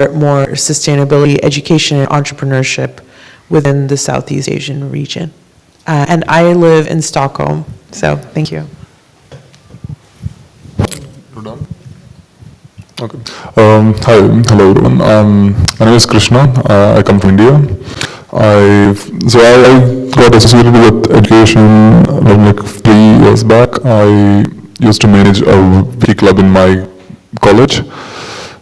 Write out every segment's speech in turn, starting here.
more sustainability, education, and entrepreneurship within the Southeast Asian region. And I live in Stockholm, so thank you. You're done? Okay. Hi, hello everyone. My name is Krishna. I come from India. I got associated with education like 3 years back. I used to manage a Wiki club in my college.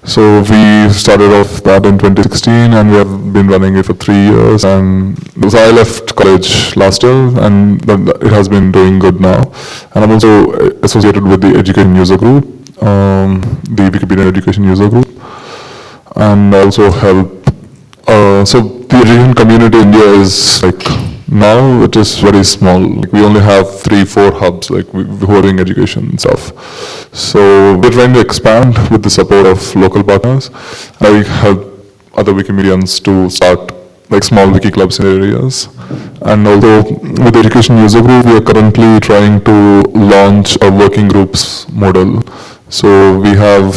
So we started off that in 2016 and we have been running it for 3 years. And so I left college last year and it has been doing good now. And I'm also associated with the education user group, the Wikipedia education user group, and also help. So the education community in India is like, now it is very small. Like we only have 3-4 hubs like who are doing education and stuff. So we're trying to expand with the support of local partners. I help other Wikimedians to start like small wiki clubs in areas. And also with the education user group, we are currently trying to launch a working groups model. So we have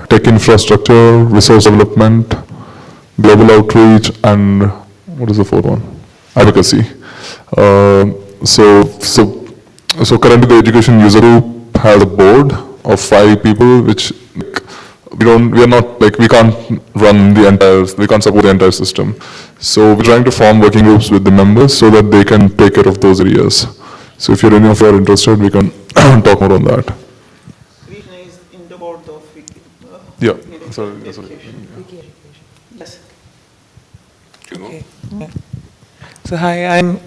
tech infrastructure, resource development, global outreach, and what is the fourth one? Advocacy. So currently the education user group has a board of 5 people, which we can't support the entire system. So we're trying to form working groups with the members so that they can take care of those areas. So if any of you are interested, we can talk more on that. Krishna is in the board of Wiki. Yeah, sorry. Yes. Okay. Yeah. So hi, I'm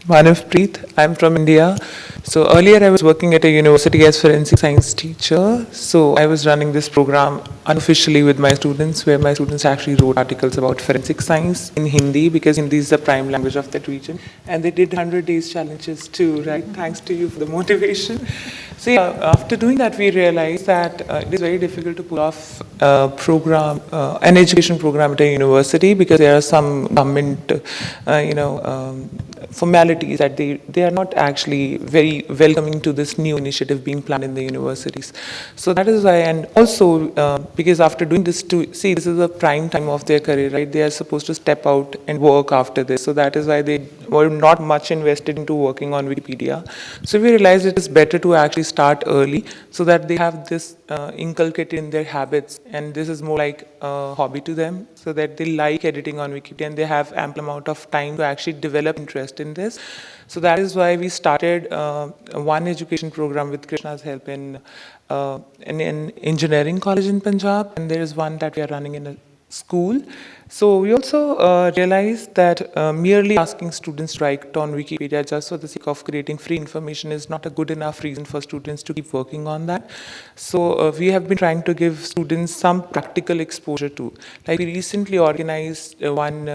Manavpreet. I'm from India. So earlier I was working at a university as forensic science teacher. So I was running this program unofficially with my students, where my students actually wrote articles about forensic science in Hindi, because Hindi is the prime language of that region. And they did 100 days challenges too, right? Thanks to you for the motivation. So yeah, after doing that, we realized that it is very difficult to pull off an education program at a university, because there are some government, formalities that they are not actually very welcoming to this new initiative being planned in the universities. So that is why, and also because after doing this, this is the prime time of their career, right? They are supposed to step out and work after this. So that is why they were not much invested into working on Wikipedia. So we realized it is better to actually start early, so that they have this inculcated in their habits, and this is more like a hobby to them, so that they like editing on Wikipedia and they have ample amount of time to actually develop interest in this. So that is why we started one education program with Krishna's help in an engineering college in Punjab, and there is one that we are running in a school. So we also realized that merely asking students to write on Wikipedia just for the sake of creating free information is not a good enough reason for students to keep working on that. So we have been trying to give students some practical exposure to. Like we recently organized one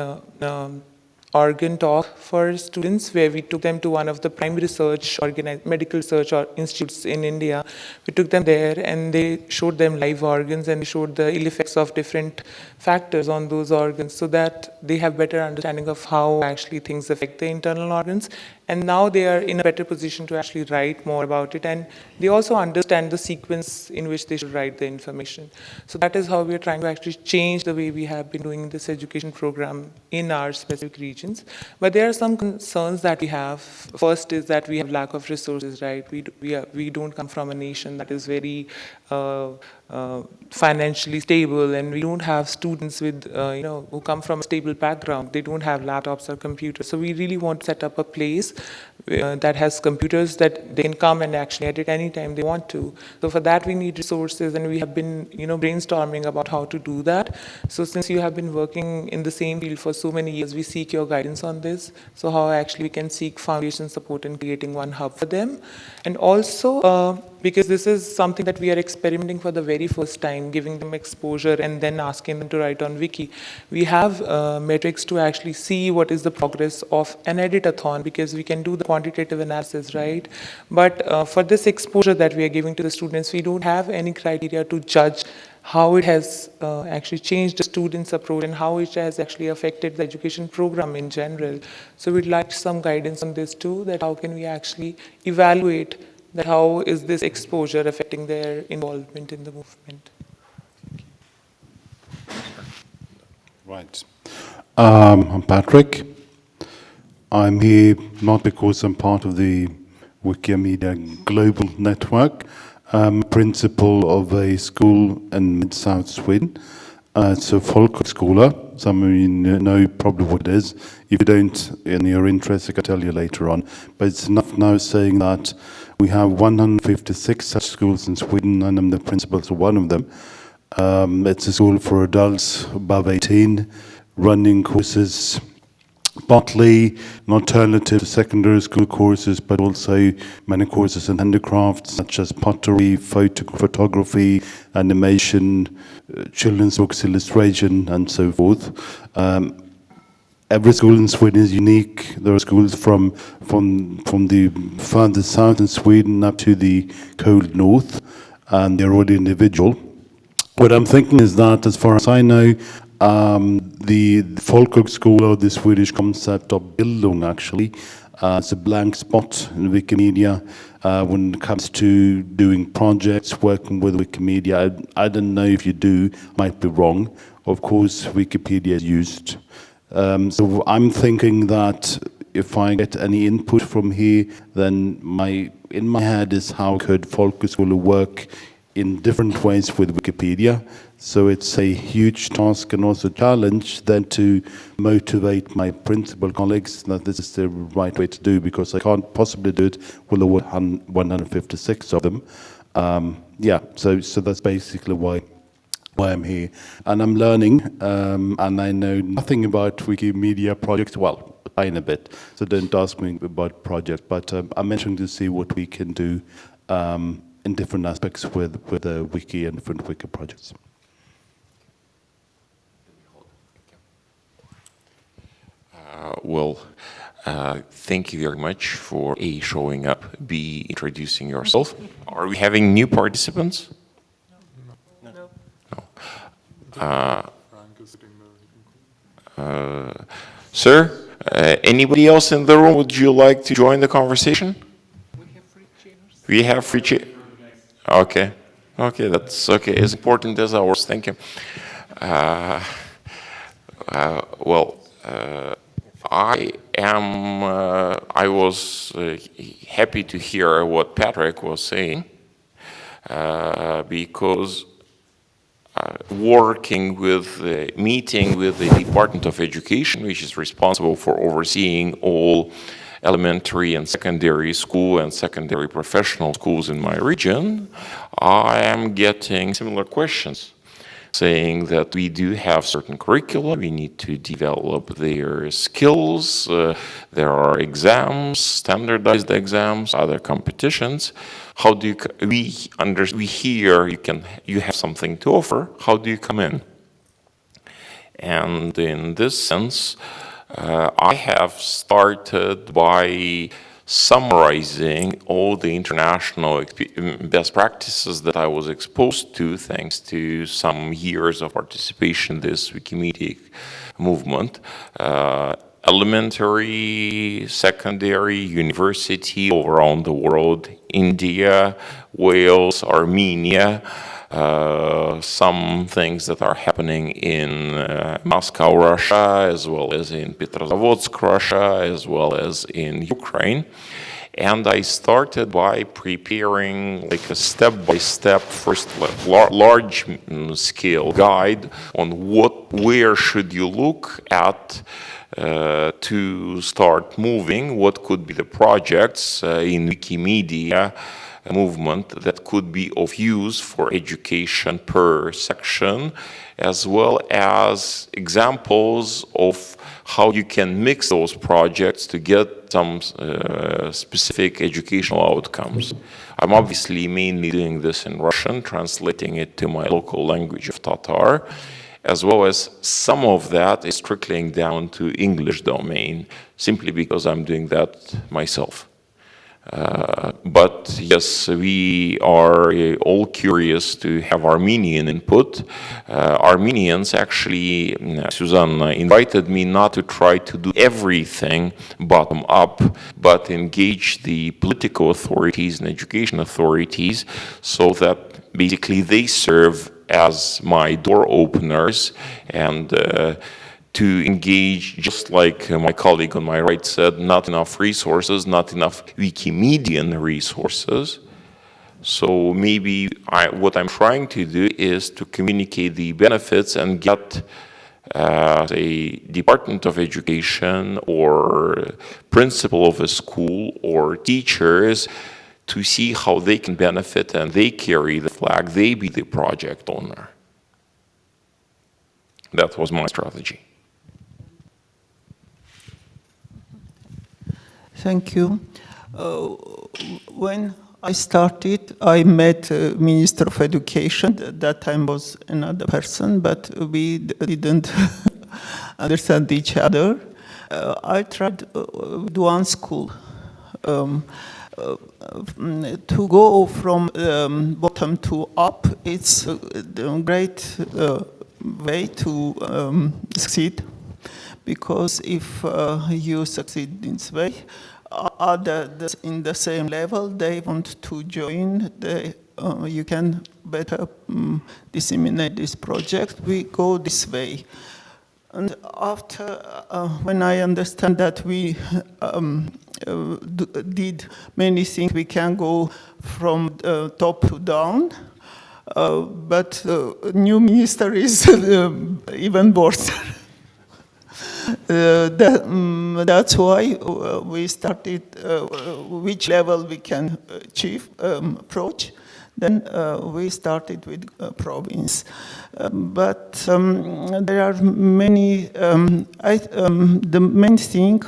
organ talk for students, where we took them to one of the prime research medical research institutes in India. We took them there and they showed them live organs, and they showed the ill effects of different factors on those organs, so that they have better understanding of how actually things affect the internal organs. And now they are in a better position to actually write more about it, and they also understand the sequence in which they should write the information. So that is how we are trying to actually change the way we have been doing this education program in our specific regions. But there are some concerns that we have. First is that we have lack of resources, right? We don't come from a nation that is very financially stable, and we don't have students with who come from a stable background. They don't have laptops or computers. So we really want to set up a place that has computers that they can come and actually edit anytime they want to. So for that we need resources, and we have been brainstorming about how to do that. So since you have been working in the same field for so many years, we seek your guidance on this. So how actually we can seek foundation support in creating one hub for them. And also because this is something that we are experimenting for the very first time, giving them exposure and then asking them to write on Wiki. We have metrics to actually see what is the progress of an edit-a-thon, because we can do the quantitative analysis, right? But for this exposure that we are giving to the students, we don't have any criteria to judge how it has actually changed the students' approach and how it has actually affected the education program in general. So we'd like some guidance on this too, that how can we actually evaluate that how is this exposure affecting their involvement in the movement. Right. I'm Patrick. I'm here not because I'm part of the Wikimedia Global Network. I'm principal of a school in Mid-South Sweden. It's a folkhögskola. Some of you know probably what it is. If you don't and you're interested, I can tell you later on. But it's enough now saying that we have 156 such schools in Sweden, and I'm the principal of one of them. It's a school for adults above 18, running courses, partly an alternative to secondary school courses, but also many courses in handicrafts such as pottery, photography, animation, children's books, illustration, and so forth. Every school in Sweden is unique. There are schools from the further south in Sweden up to the cold north, and they're all individual. What I'm thinking is that, as far as I know, the folkhögskola, the Swedish concept of Bildung, actually, it's a blank spot in Wikimedia when it comes to doing projects, working with Wikimedia. I don't know if you do, might be wrong. Of course, Wikipedia is used. So I'm thinking that if I get any input from here, then in my head is how could folkhögskola work in different ways with Wikipedia. So it's a huge task and also challenge then to motivate my principal colleagues that this is the right way to do, because I can't possibly do it with the 156 of them. So that's basically why I'm here. And I'm learning, and I know nothing about Wikimedia projects, well, a tiny bit, so don't ask me about projects, but I'm mentioning to see what we can do in different aspects with the Wiki and different Wiki projects. Thank you very much for A, showing up, B, introducing yourself. Are we having new participants? No. Sir, anybody else in the room, would you like to join the conversation? We have free chairs. Okay. Okay, that's okay. As important as ours. Thank you. I was happy to hear what Patrick was saying, because meeting with the Department of Education, which is responsible for overseeing all elementary and secondary school and secondary professional schools in my region, I am getting similar questions, saying that we do have certain curricula, we need to develop their skills, there are exams, standardized exams, other competitions. How do we hear you have something to offer, how do you come in? And in this sense, I have started by summarizing all the international best practices that I was exposed to thanks to some years of participation in this Wikimedia movement. Elementary, secondary, university all around the world, India, Wales, Armenia, some things that are happening in Moscow, Russia, as well as in Petrozavodsk, Russia, as well as in Ukraine. And I started by preparing like a step-by-step, first large-scale guide on where should you look at to start moving, what could be the projects in Wikimedia movement that could be of use for education per section, as well as examples of how you can mix those projects to get some specific educational outcomes. I'm obviously mainly doing this in Russian, translating it to my local language of Tatar, as well as some of that is trickling down to English domain, simply because I'm doing that myself. But yes, we are all curious to have Armenian input. Armenians actually, Susanna invited me not to try to do everything bottom up, but engage the political authorities and education authorities so that basically they serve as my door openers and to engage, just like my colleague on my right said, not enough resources, not enough Wikimedian resources. So maybe what I'm trying to do is to communicate the benefits and get a Department of Education or principal of a school or teachers to see how they can benefit and they carry the flag, they be the project owner. That was my strategy. Thank you. When I started, I met Minister of Education. At that time was another person, but we didn't understand each other. I tried with one school to go from bottom to up. It's a great way to succeed, because if you succeed in this way, others in the same level, they want to join, you can better disseminate this project. We go this way. And after, when I understand that we did many things, we can go from top to down, but new minister is even worse. That's why we started which level we can achieve approach. Then we started with province. But there are many, the main thing,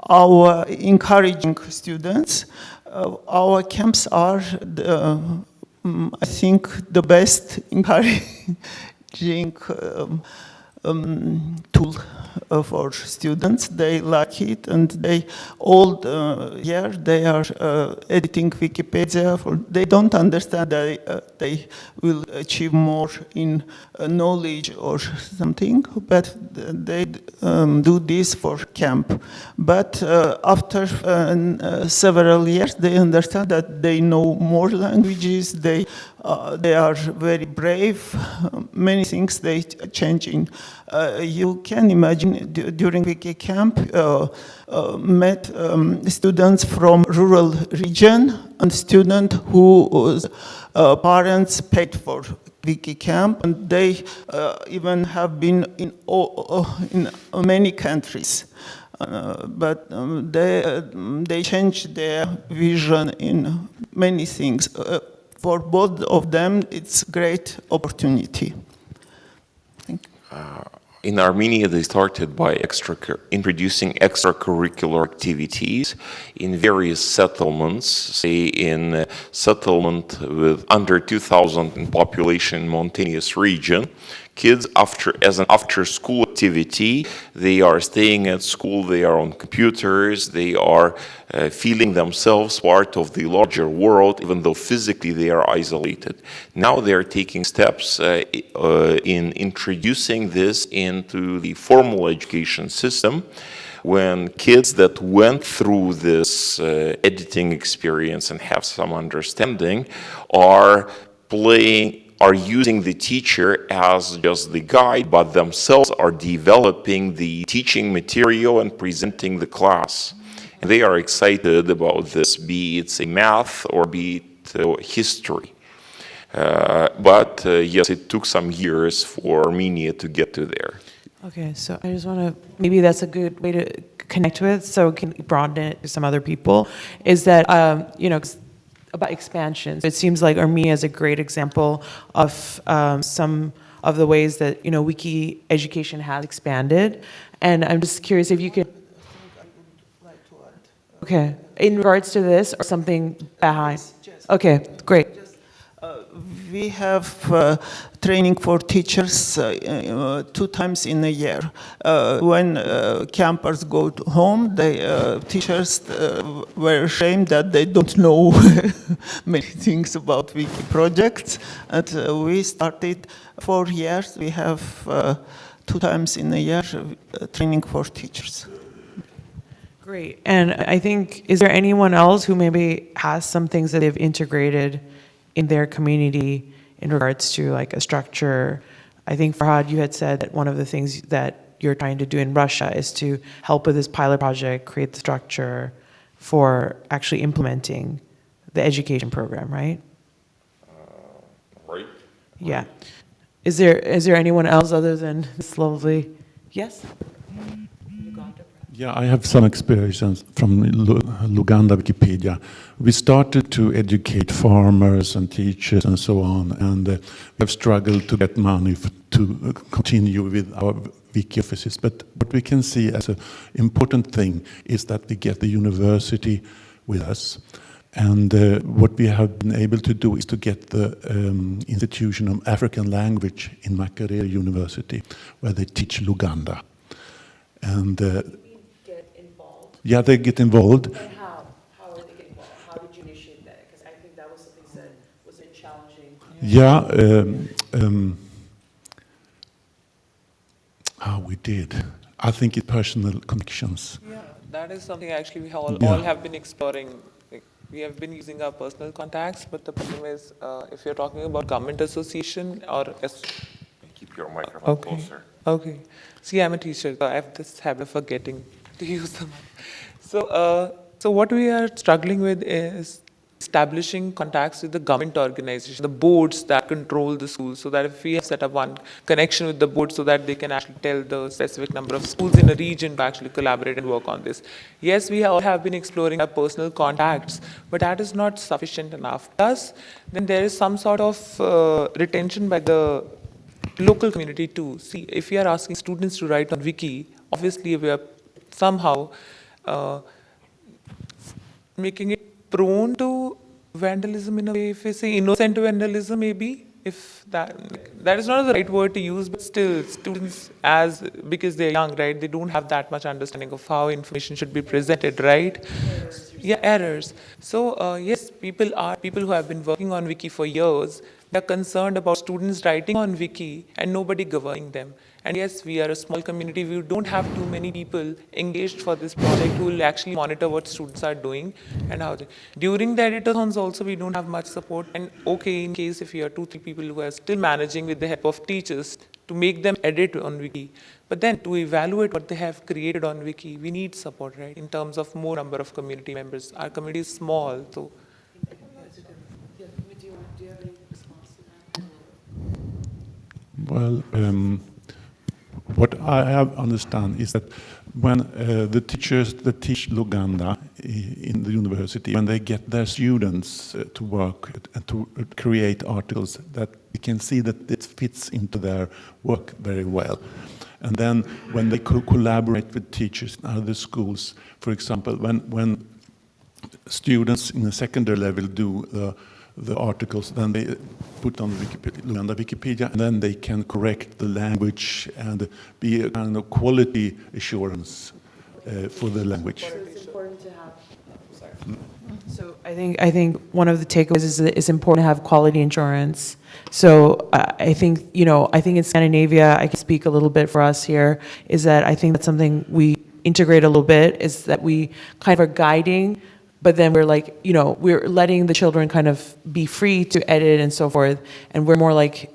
our encouraging students, our camps are, I think, the best encouraging tool for students. They like it, and they all year they are editing Wikipedia. They don't understand that they will achieve more in knowledge or something, but they do this for camp. But after several years, they understand that they know more languages. They are very brave. Many things they change in. You can imagine during Wiki Camp, met students from rural region and students whose parents paid for Wiki Camp, and they even have been in many countries. But they changed their vision in many things. For both of them, it's great opportunity. Thank you. In Armenia, they started by introducing extracurricular activities in various settlements, say in settlement with under 2,000 in population mountainous region. Kids, as an after-school activity, they are staying at school, they are on computers, they are feeling themselves part of the larger world, even though physically they are isolated. Now they're taking steps in introducing this into the formal education system, when kids that went through this editing experience and have some understanding are using the teacher as just the guide, but themselves are developing the teaching material and presenting the class. And they are excited about this, be it math or be it history. But yes, it took some years for Armenia to get to there. Okay, so I just want to, maybe that's a good way to connect with, so we can broaden it to some other people, is that, about expansion. So it seems like Armenia is a great example of some of the ways that, Wiki education has expanded. And I'm just curious if you could, okay, in regards to this or something behind. Okay, great. We have training for teachers 2 times in a year. When campers go home, teachers were ashamed that they don't know many things about Wiki projects. And we started 4 years. We have 2 times in a year training for teachers. Great. And I think, is there anyone else who maybe has some things that they've integrated in their community in regards to like a structure? I think Farhad, you had said that one of the things that you're trying to do in Russia is to help with this pilot project, create the structure for actually implementing the education program, right? Right? Yeah. Is there anyone else other than this lovely? Yes? Yeah, I have some experience from Luganda Wikipedia. We started to educate farmers and teachers and so on, and we have struggled to get money to continue with our wiki offices. But what we can see as an important thing is that we get the university with us. And what we have been able to do is to get the Institution of African Language in Makerere University, where they teach Luganda. And yeah, they get involved. And how? How are they getting involved? How did you initiate that? Because I think that was something that was challenging. Yeah, how we did. I think it's personal connections. Yeah, that is something actually we all have been exploring. Like, we have been using our personal contacts, but the problem is, if you're talking about government association or Keep your microphone okay, closer. okay. See, I'm a teacher, so I have this habit of forgetting to use them. So what we are struggling with is establishing contacts with the government organization, the boards that control the schools, so that if we have set up one connection with the board so that they can actually tell the specific number of schools in a region to actually collaborate and work on this. Yes, we all have been exploring our personal contacts, but that is not sufficient enough. Plus, then there is some sort of retention by the local community too. See, if we are asking students to write on Wiki, obviously we are somehow making it prone to vandalism in a way, if we say innocent vandalism maybe, if that is not the right word to use, but still students, because they're young, right, they don't have that much understanding of how information should be presented, right? Yeah, errors. So yes, people who have been working on Wiki for years, they're concerned about students writing on Wiki and nobody governing them. And yes, we are a small community. We don't have too many people engaged for this project who will actually monitor what students are doing and how they. During the editathons also, we don't have much support. And okay, in case if you are 2-3 people who are still managing with the help of teachers to make them edit on Wiki. But then to evaluate what they have created on Wiki, we need support, right? In terms of more number of community members. Our community is small, so. Well, what I have understand is that when the teachers that teach Luganda in the university, when they get their students to work and to create articles, that we can see that it fits into their work very well. And then when they collaborate with teachers in other schools, for example, when students in the secondary level do the articles, then they put on Luganda Wikipedia, and then they can correct the language and be a kind of quality assurance for the language. So it's important to have. So I think one of the takeaways is that it's important to have quality insurance. So I think in Scandinavia, I can speak a little bit for us here, is that I think that's something we integrate a little bit, is that we kind of are guiding. But then we're like, we're letting the children kind of be free to edit and so forth. And we're more like,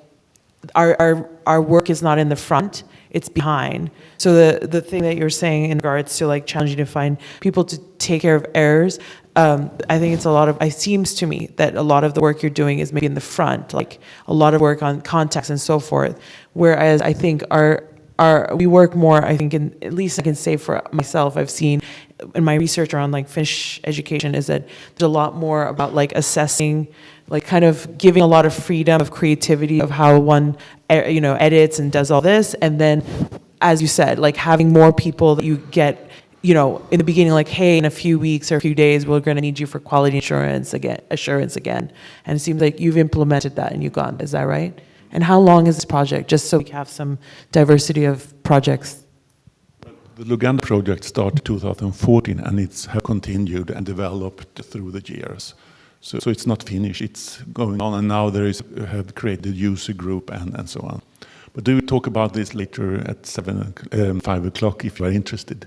our work is not in the front, it's behind. So the thing that you're saying in regards to like challenging to find people to take care of errors, I think it seems to me that a lot of the work you're doing is maybe in the front, like a lot of work on context and so forth. Whereas I think we work more, I think, at least I can say for myself, I've seen in my research around like Finnish education is that there's a lot more about like assessing, like kind of giving a lot of freedom of creativity of how one, edits and does all this. And then, as you said, like having more people that you get, in the beginning, like, hey, in a few weeks or a few days, we're going to need you for quality assurance again. And it seems like you've implemented that in Uganda. Is that right? And how long is this project, just so we have some diversity of projects? The Luganda project started 2014, and it's have continued and developed through the years. So it's not finished, it's going on, and now have created a user group and so on. But do we talk about this later at 5 o'clock if you are interested?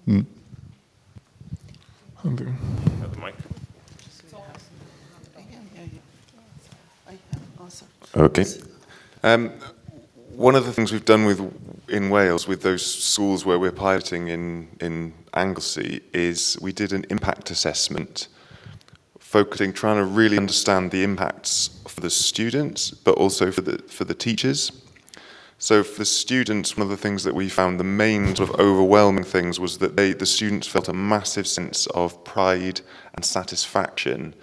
Okay. Have the mic. Awesome. Okay. one of the things we've done in Wales with those schools where we're piloting in Anglesey is we did an impact assessment, trying to really understand the impacts for the students, but also for the teachers. So for students, one of the things that we found, the main sort of overwhelming things, was that the students felt a massive sense of pride and satisfaction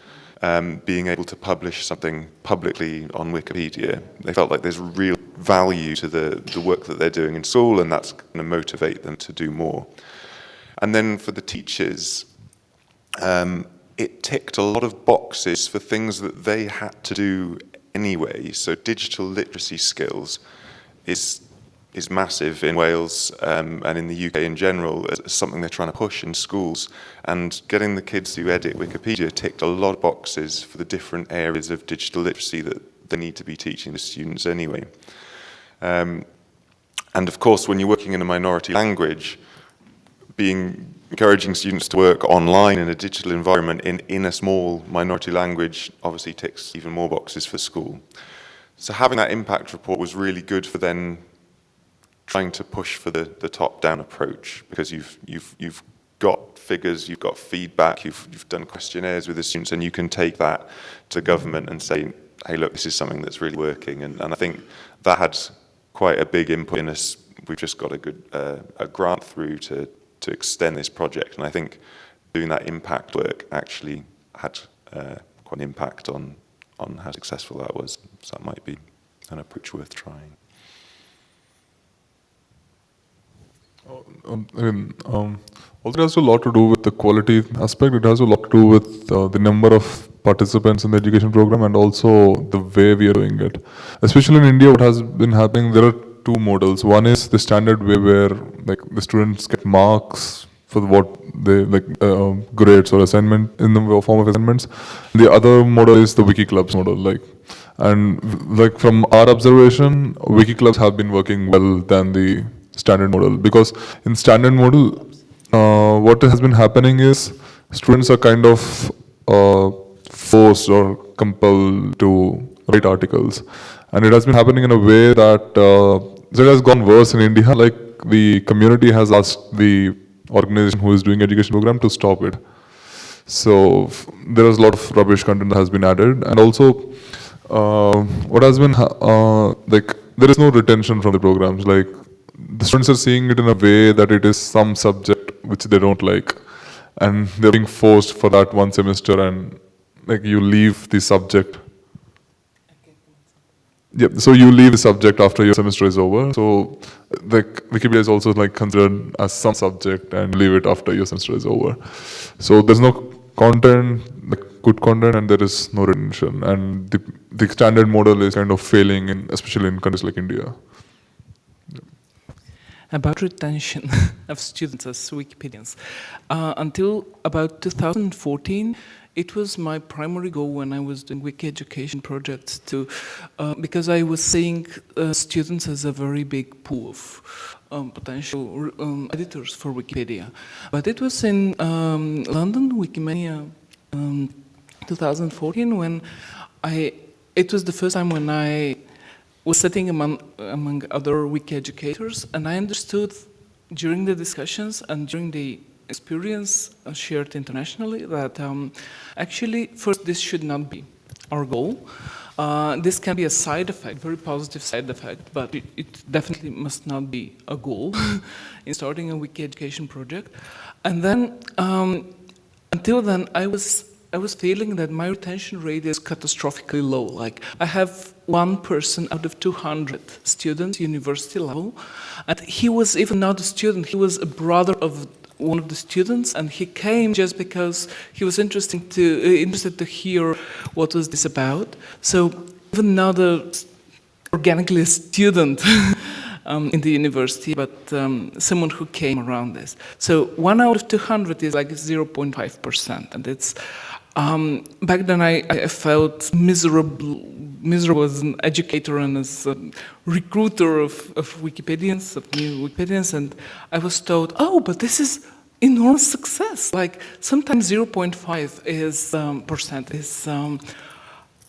being able to publish something publicly on Wikipedia. They felt like there's real value to the work that they're doing in school, and that's going to motivate them to do more. And then for the teachers, it ticked a lot of boxes for things that they had to do anyway. So digital literacy skills is massive in Wales and in the UK in general. It's something they're trying to push in schools. And getting the kids to edit Wikipedia ticked a lot of boxes for the different areas of digital literacy that they need to be teaching the students anyway. And of course, when you're working in a minority language, encouraging students to work online in a digital environment in a small minority language obviously ticks even more boxes for school. So having that impact report was really good for then trying to push for the top-down approach, because you've got figures, you've got feedback, you've done questionnaires with the students, and you can take that to government and say, hey, look, this is something that's really working. And I think that had quite a big input in us. We've just got a grant through to extend this project, and I think doing that impact work actually had quite an impact on how successful that was. So that might be an approach worth trying. Also, it has a lot to do with the quality aspect. It has a lot to do with the number of participants in the education program and also the way we are doing it. Especially in India, what has been happening, there are two models. One is the standard way where like the students get marks for what they grades or assignment in the form of assignments. The other model is the Wiki clubs model. And from our observation, Wiki clubs have been working well than the standard model, because in standard model, what has been happening is students are kind of forced or compelled to write articles, and it has been happening in a way that it has gone worse in India. Like the community has asked the organization who is doing education program to stop it. So there is a lot of rubbish content that has been added, and also what has been there is no retention from the programs. Like the students are seeing it in a way that it is some subject which they don't like, and they're being forced for that one semester, and you leave the subject. Yep. So you leave the subject after your semester is over. So Wikipedia is also considered as some subject, and leave it after your semester is over. So there's no content, good content, and there is no retention. And the standard model is kind of failing, especially in countries like India. About retention of students as Wikipedians. Until about 2014, it was my primary goal when I was doing Wiki education projects because I was seeing students as a very big pool of potential editors for Wikipedia. But it was in London, Wikimania 2014, when it was the first time when I was sitting among other Wiki educators, and I understood during the discussions and during the experience shared internationally that actually, first, this should not be our goal. This can be a side effect, very positive side effect, but it definitely must not be a goal in starting a Wiki education project. And then, until then, I was feeling that my retention rate is catastrophically low. Like, I have one person out of 200 students, university level, and he was even not a student, he was a brother of one of the students, and he came just because he was interested to hear what was this about. So even not organically a student in the university, but someone who came around this. So 1 out of 200 is like 0.5%, and it's back then I felt miserable as an educator and as a recruiter of Wikipedians, of new Wikipedians, and I was told, oh, but this is enormous success. Like sometimes 0.5% is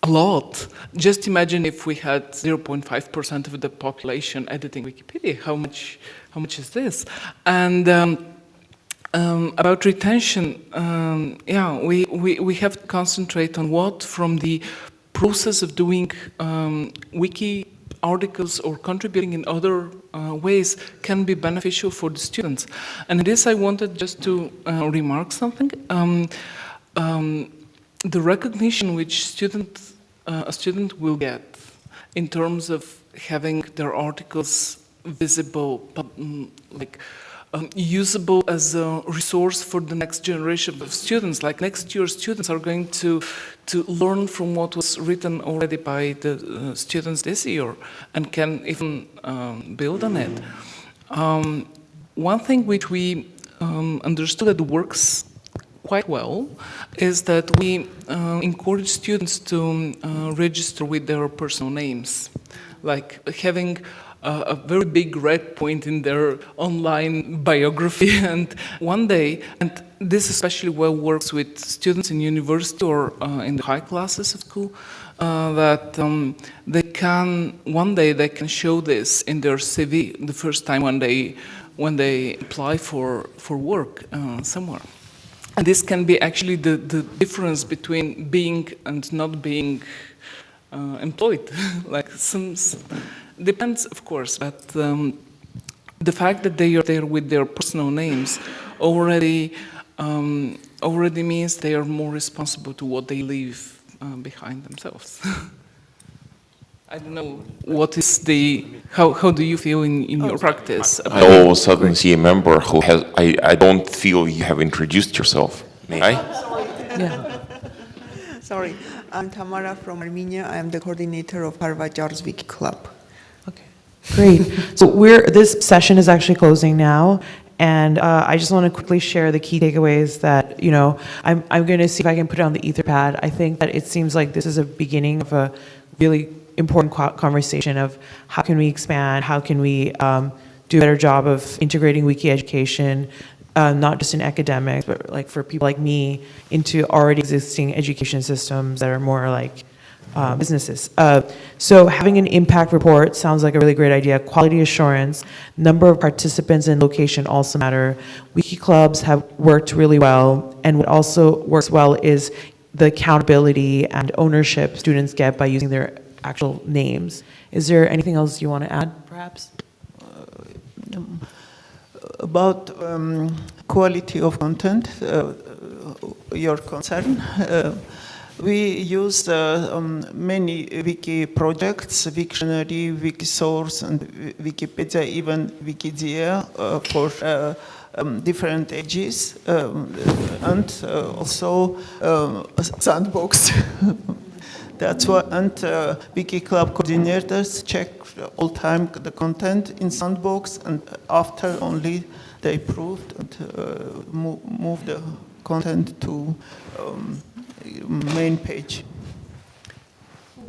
a lot. Just imagine if we had 0.5% of the population editing Wikipedia. How much is this? And about retention, we have to concentrate on what from the process of doing wiki articles or contributing in other ways can be beneficial for the students. And in this I wanted just to remark something. The recognition which a student will get in terms of having their articles visible, usable as a resource for the next generation of students. Like next year, students are going to learn from what was written already by the students this year and can even build on it. One thing which we understood that works quite well is that we encourage students to register with their personal names, like having a very big red point in their online biography. And one day, and this especially well works with students in university or in the high classes of school, that one day they can show this in their CV the first time when they apply for work somewhere. And this can be actually the difference between being and not being employed. Like depends, of course, but the fact that they are there with their personal names already means they are more responsible to what they leave behind themselves. I don't know, what is how do you feel in your practice? I all of a sudden see a member who has, I don't feel you have introduced yourself. May I? Yeah. Sorry, I'm Tamara from Armenia. I'm the coordinator of Harvard Wiki Club. Okay, great. So this session is actually closing now, and I just want to quickly share the key takeaways that, I'm going to see if I can put it on the Etherpad. I think that it seems like this is a beginning of a really important conversation of how can we expand, how can we do a better job of integrating wiki education, not just in academics, but like for people like me, into already existing education systems that are more like businesses. So having an impact report sounds like a really great idea. Quality assurance, number of participants and location also matter. Wiki clubs have worked really well, and what also works well is the accountability and ownership students get by using their actual names. Is there anything else you want to add, perhaps? About quality of content, your concern. We use many wiki projects, Wiktionary, Wikisource, and Wikipedia, even Wikidia for different ages, and also Sandbox. That's why, and Wiki Club coordinators check all time the content in Sandbox, and after only they approved and move the content to main page.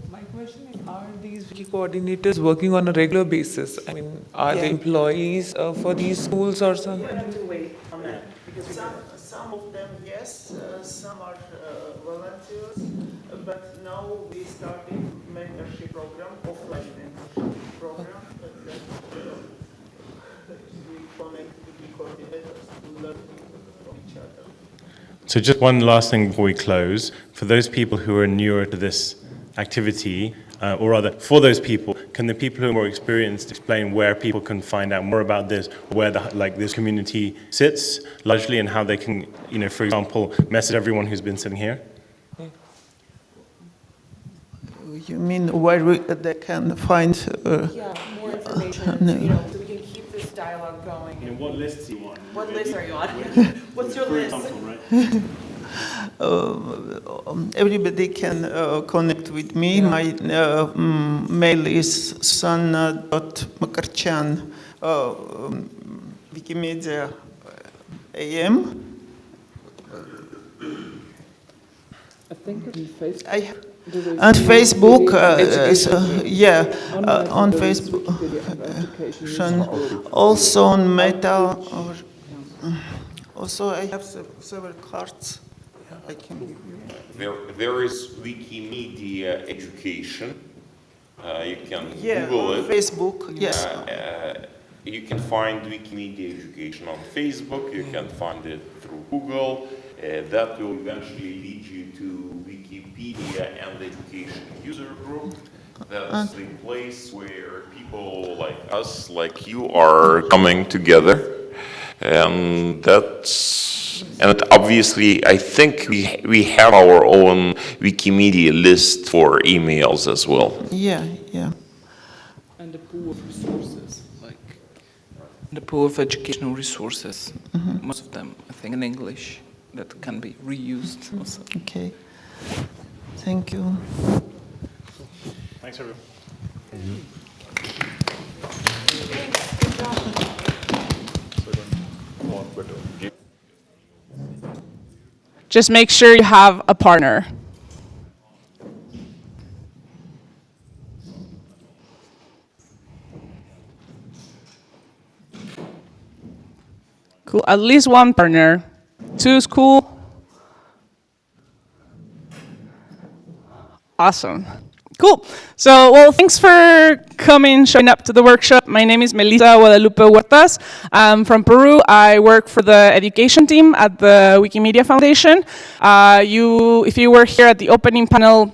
My question is, are these wiki coordinators working on a regular basis? I mean, are they employees for these schools or something? You have to wait on that. Some of them, yes, some are volunteers, but now we started mentorship program, offline mentorship program, we connect with the coordinators to learn from each other. So just one last thing before we close. For those people who are newer to this activity, or rather, for those people, can the people who are more experienced explain where people can find out more about this, where this community sits largely, and how they can, for example, message everyone who's been sitting here? You mean where they can find? More information. So we can keep this dialogue going. What lists are you on? What list are you on? What's your list? Everybody can connect with me. Yeah. My mail is sanna.makarchan, Wikimedia AM. I think on Facebook. And Facebook, on Facebook, also on Meta. Also, I have several cards. I can give you. There is Wikimedia education. You can Yeah, Google on it. Facebook, yes. You can find Wikimedia education on Facebook. You can find it through Google. That will eventually lead you to Wikipedia and education user group. That's the place where people like us, like you, are coming together. And obviously, I think we have our own Wikimedia list for emails as well. Yeah, yeah. And the pool of resources, like the pool of educational resources, most of them, I think, in English, that can be reused also. Okay. Thank you. Thanks, everyone. Just make sure you have a partner. Cool, at least one partner. 2 is cool. Awesome. Cool. So, well, thanks for coming, showing up to the workshop. My name is Melissa Guadalupe Huertas. I'm from Peru. I work for the education team at the Wikimedia Foundation. If you were here at the opening panel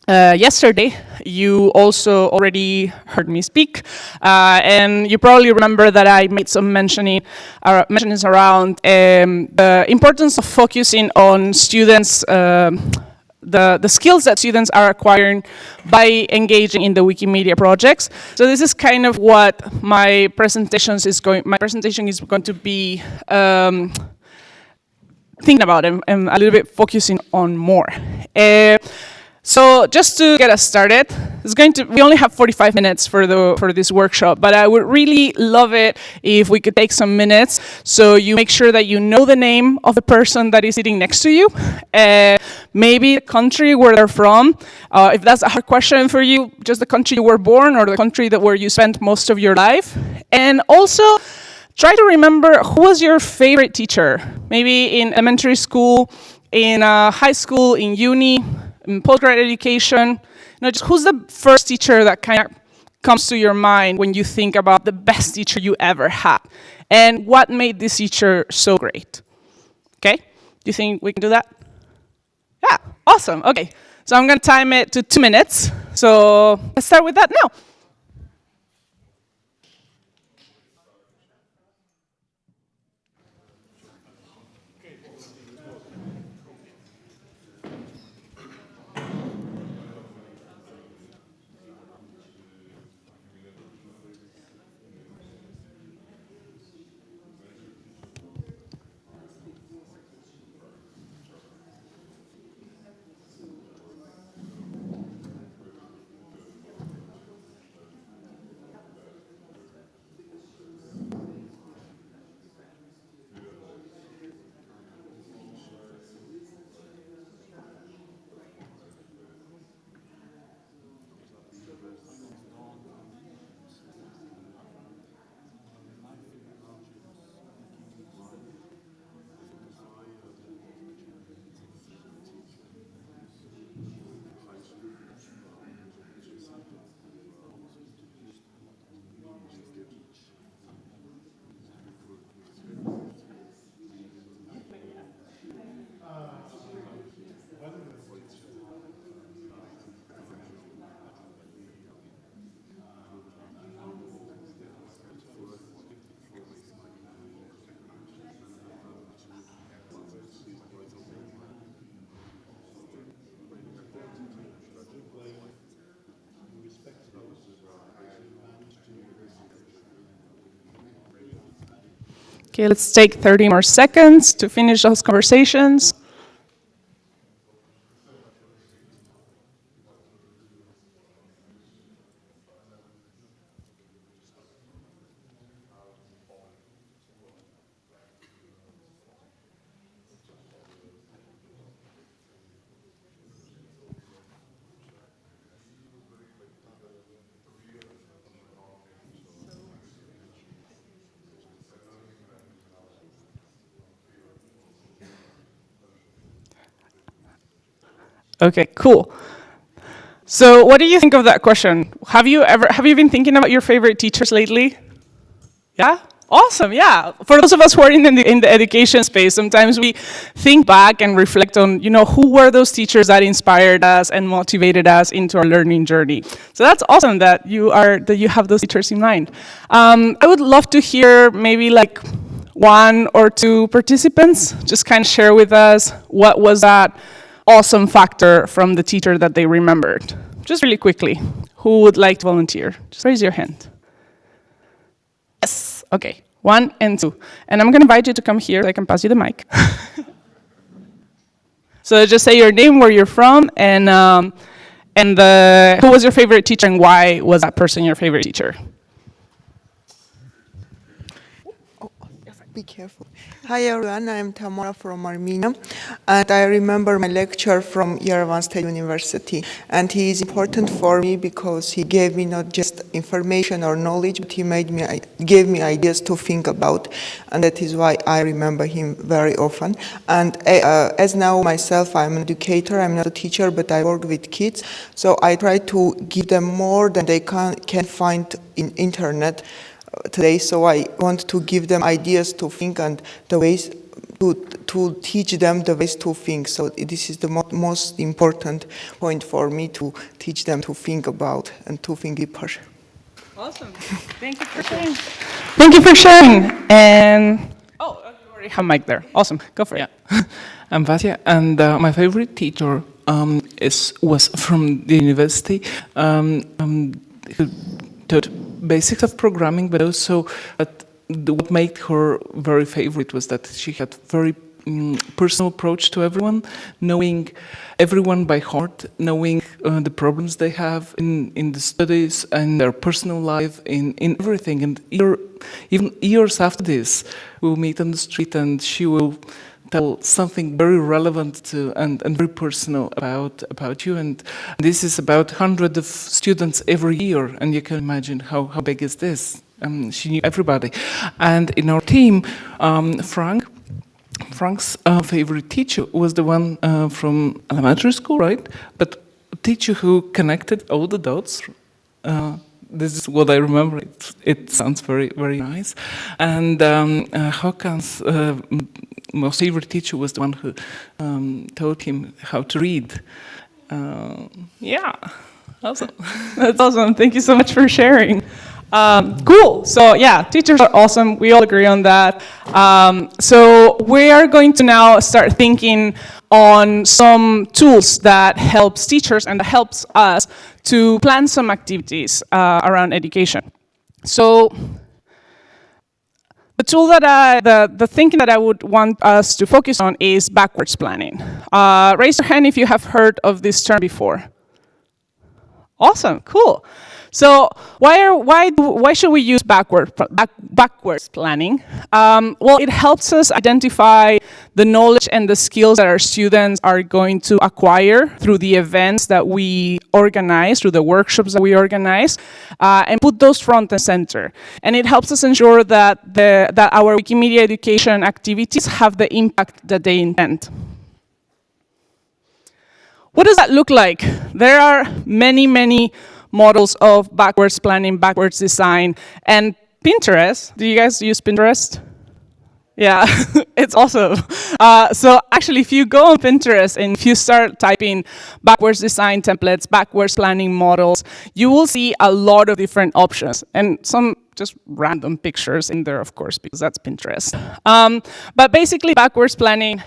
yesterday, you also already heard me speak, and you probably remember that I made some mentionings around the importance of focusing on students' the skills that students are acquiring by engaging in the Wikimedia projects. So this is kind of what my presentation is going to be thinking about and a little bit focusing on more. So just to get us started, we only have 45 minutes for this workshop, but I would really love it if we could take some minutes so you make sure that you know the name of the person that is sitting next to you, maybe the country where they're from. If that's a hard question for you, just the country you were born or the country where you spent most of your life. And also, try to remember who was your favorite teacher, maybe in elementary school, in high school, in uni, in postgraduate education. Just who's the first teacher that kind of comes to your mind when you think about the best teacher you ever had? And what made this teacher so great? Okay, do you think we can do that? Yeah, awesome, okay. So I'm gonna time it to 2 minutes. So let's start with that now. Okay, let's take 30 more seconds to finish those conversations. Okay, cool. So what do you think of that question? Have you been thinking about your favorite teachers lately? Yeah? Awesome, yeah. For those of us who are in the education space, sometimes we think back and reflect on, who were those teachers that inspired us and motivated us into our learning journey. So that's awesome that you have those teachers in mind. I would love to hear maybe like one or two participants just kind of share with us what was that awesome factor from the teacher that they remembered. Just really quickly, who would like to volunteer? Just raise your hand. Yes, okay, 1 and 2. And I'm gonna invite you to come here so I can pass you the mic. So just say your name, where you're from, and who was your favorite teacher and why was that person your favorite teacher? Be careful. Hi everyone, I'm Tamara from Armenia, and I remember my lecture from Yerevan State University, and he is important for me because he gave me not just information or knowledge, but he gave me ideas to think about, and that is why I remember him very often. And as now myself, I'm an educator, I'm not a teacher, but I work with kids, so I try to give them more than they can find in internet today, so I want to give them ideas to think and the ways to teach them the ways to think. So this is the most important point for me, to teach them to think about and to think deeper. Awesome. Thank you for sharing. Thank you for sharing. And you already have mic there. Awesome. Go for it. Yeah. I'm Vasia, and my favorite teacher was from the university. Who taught basics of programming, but also what made her very favorite was that she had very personal approach to everyone, knowing everyone by heart, knowing the problems they have in the studies and their personal life, in everything. And even years after this, we'll meet on the street and she will tell something very relevant to and very personal about you. And this is about hundreds of students every year, and you can imagine how big is this. She knew everybody. And in our team, Frank's favorite teacher was the one from elementary school, right? But a teacher who connected all the dots. This is what I remember. It sounds very, very nice. And Håkan's most favorite teacher was the one who taught him how to read. Yeah, awesome. That's awesome. Thank you so much for sharing. Cool. So yeah, teachers are awesome. We all agree on that. So we are going to now start thinking on some tools that helps teachers and that helps us to plan some activities around education. So the tool that the thinking that I would want us to focus on is backwards planning. Raise your hand if you have heard of this term before. Awesome, cool. So why should we use backwards planning? Well, it helps us identify the knowledge and the skills that our students are going to acquire through the events that we organize, through the workshops that we organize, and put those front and center. And it helps us ensure that our Wikimedia education activities have the impact that they intend. What does that look like? There are many models of backwards planning, backwards design, and Pinterest. Do you guys use Pinterest? Yeah, it's awesome. So actually, if you go on Pinterest and if you start typing backwards design templates, backwards planning models, you will see a lot of different options and some just random pictures in there, of course, because that's Pinterest. But basically, backwards planning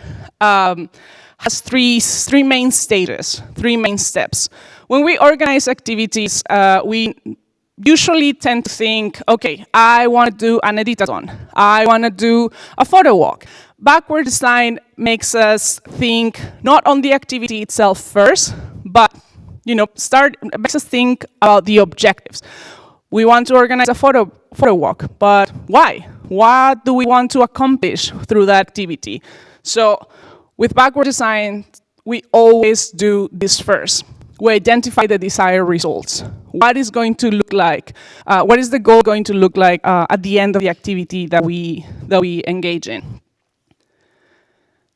has three main stages, 3 main steps. When we organize activities, we usually tend to think, okay, I want to do an editathon. I want to do a photo walk. Backward design makes us think not on the activity itself first, but makes us think about the objectives. We want to organize a photo walk, but why? What do we want to accomplish through that activity? So with backward design, we always do this first. We identify the desired results. What is going to look like? What is the goal going to look like at the end of the activity that we engage in?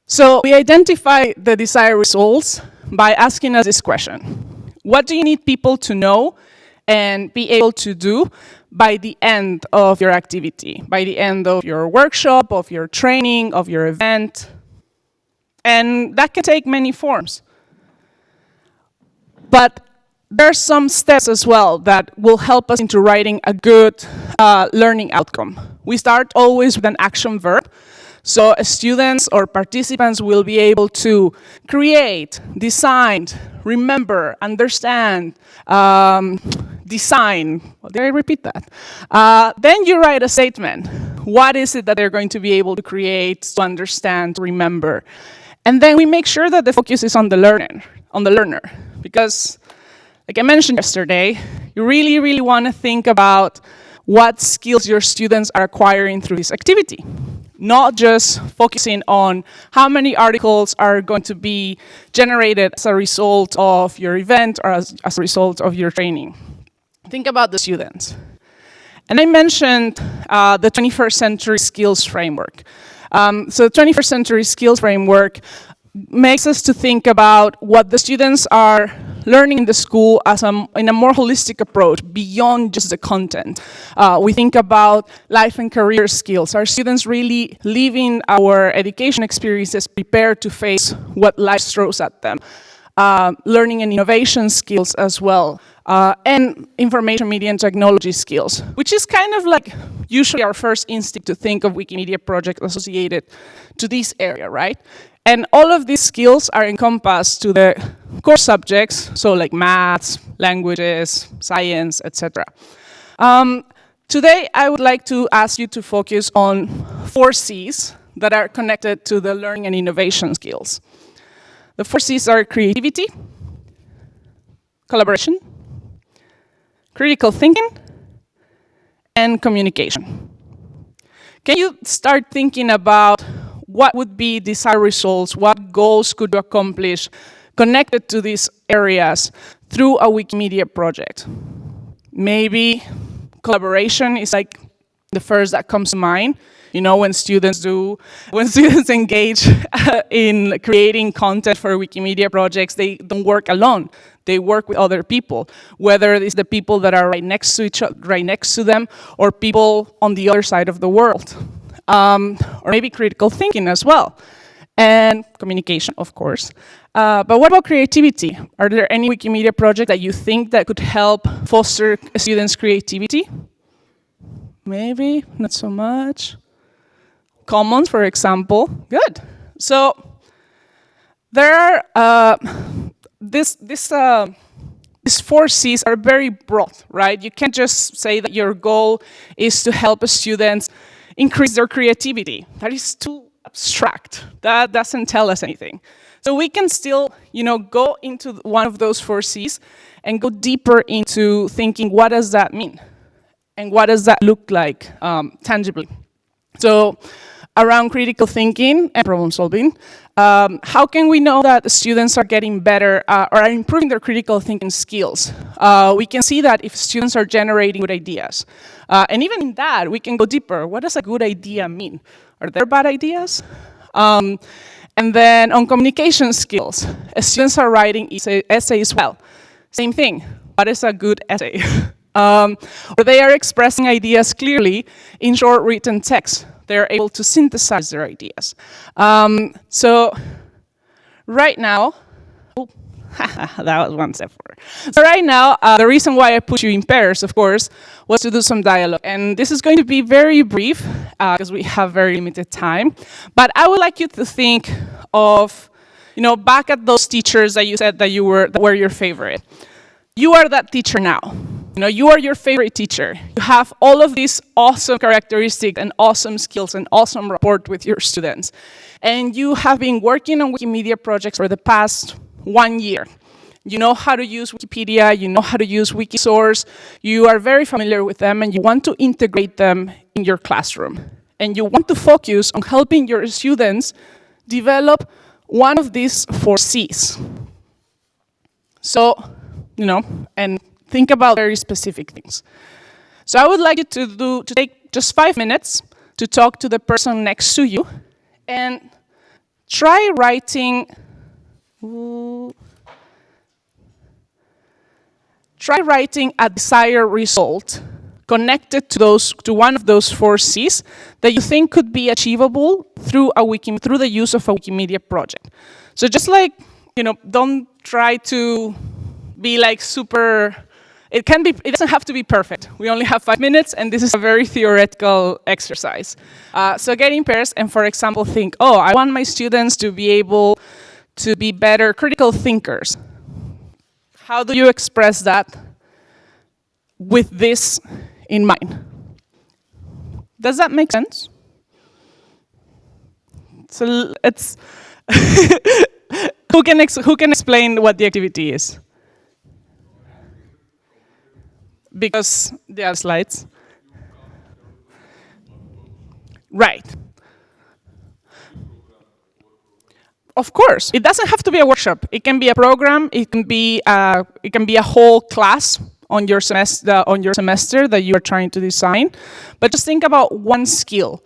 So we identify the desired results by asking us this question. What do you need people to know and be able to do by the end of your activity, by the end of your workshop, of your training, of your event? And that can take many forms. But there are some steps as well that will help us into writing a good learning outcome. We start always with an action verb. So students or participants will be able to create, design, remember, understand, design. Did I repeat that? Then you write a statement. What is it that they're going to be able to create, to understand, to remember? And then we make sure that the focus is on the learner, because like I mentioned yesterday, you really, really want to think about what skills your students are acquiring through this activity. Not just focusing on how many articles are going to be generated as a result of your event or as a result of your training. Think about the students. And I mentioned the 21st Century Skills Framework. So the 21st Century Skills Framework makes us to think about what the students are learning in the school as in a more holistic approach, beyond just the content. We think about life and career skills. Are students really living our education experiences prepared to face what life throws at them? Learning and innovation skills as well, and information media and technology skills, which is kind of like usually our first instinct to think of Wikimedia project associated to this area, right? And all of these skills are encompassed to the core subjects, so like maths, languages, science, etc. Today, I would like to ask you to focus on 4 C's that are connected to the learning and innovation skills. The 4 C's are creativity, collaboration, critical thinking, and communication. Can you start thinking about what would be desired results, what goals could you accomplish connected to these areas through a Wikimedia project? Maybe collaboration is like the first that comes to mind. You know, when students engage in creating content for Wikimedia projects, they don't work alone. They work with other people, whether it's the people that are right next to them, or people on the other side of the world. Or maybe critical thinking as well, and communication, of course. But what about creativity? Are there any Wikimedia projects that you think that could help foster students' creativity? Maybe, not so much. Commons, for example. Good. So there are these 4 C's are very broad, right? You can't just say that your goal is to help students increase their creativity. That is too abstract. That doesn't tell us anything. So we can still, go into one of those 4 C's and go deeper into thinking, what does that mean? And what does that look like tangibly? So around critical thinking and problem solving, how can we know that the students are getting better or are improving their critical thinking skills? We can see that if students are generating good ideas. And even in that, we can go deeper. What does a good idea mean? Are there bad ideas? And then on communication skills, students are writing essays well. Same thing. What is a good essay? Or they are expressing ideas clearly in short written text. They're able to synthesize their ideas. So right now, that was one step forward. So right now, the reason why I put you in pairs, of course, was to do some dialogue. And this is going to be very brief, because we have very limited time. But I would like you to think of, back at those teachers that you said that were your favorite. You are that teacher now. You are your favorite teacher. You have all of these awesome characteristics and awesome skills and awesome rapport with your students. And you have been working on Wikimedia projects for the past 1 year. You know how to use Wikipedia, you know how to use Wikisource, you are very familiar with them, and you want to integrate them in your classroom. And you want to focus on helping your students develop one of these 4 C's. So, and think about very specific things. So I would like you to take just 5 minutes to talk to the person next to you and try writing try writing a desired result connected to one of those 4 C's that you think could be achievable through the use of a Wikimedia project. So just like, don't try to be like super, it doesn't have to be perfect. We only have 5 minutes, and this is a very theoretical exercise. So get in pairs and, for example, think, I want my students to be able to be better critical thinkers. How do you express that with this in mind? Does that make sense? So it's who can explain what the activity is? Because there are slides. Right. Of course, it doesn't have to be a workshop. It can be a program. It can be a whole class on your semester that you are trying to design. But just think about one skill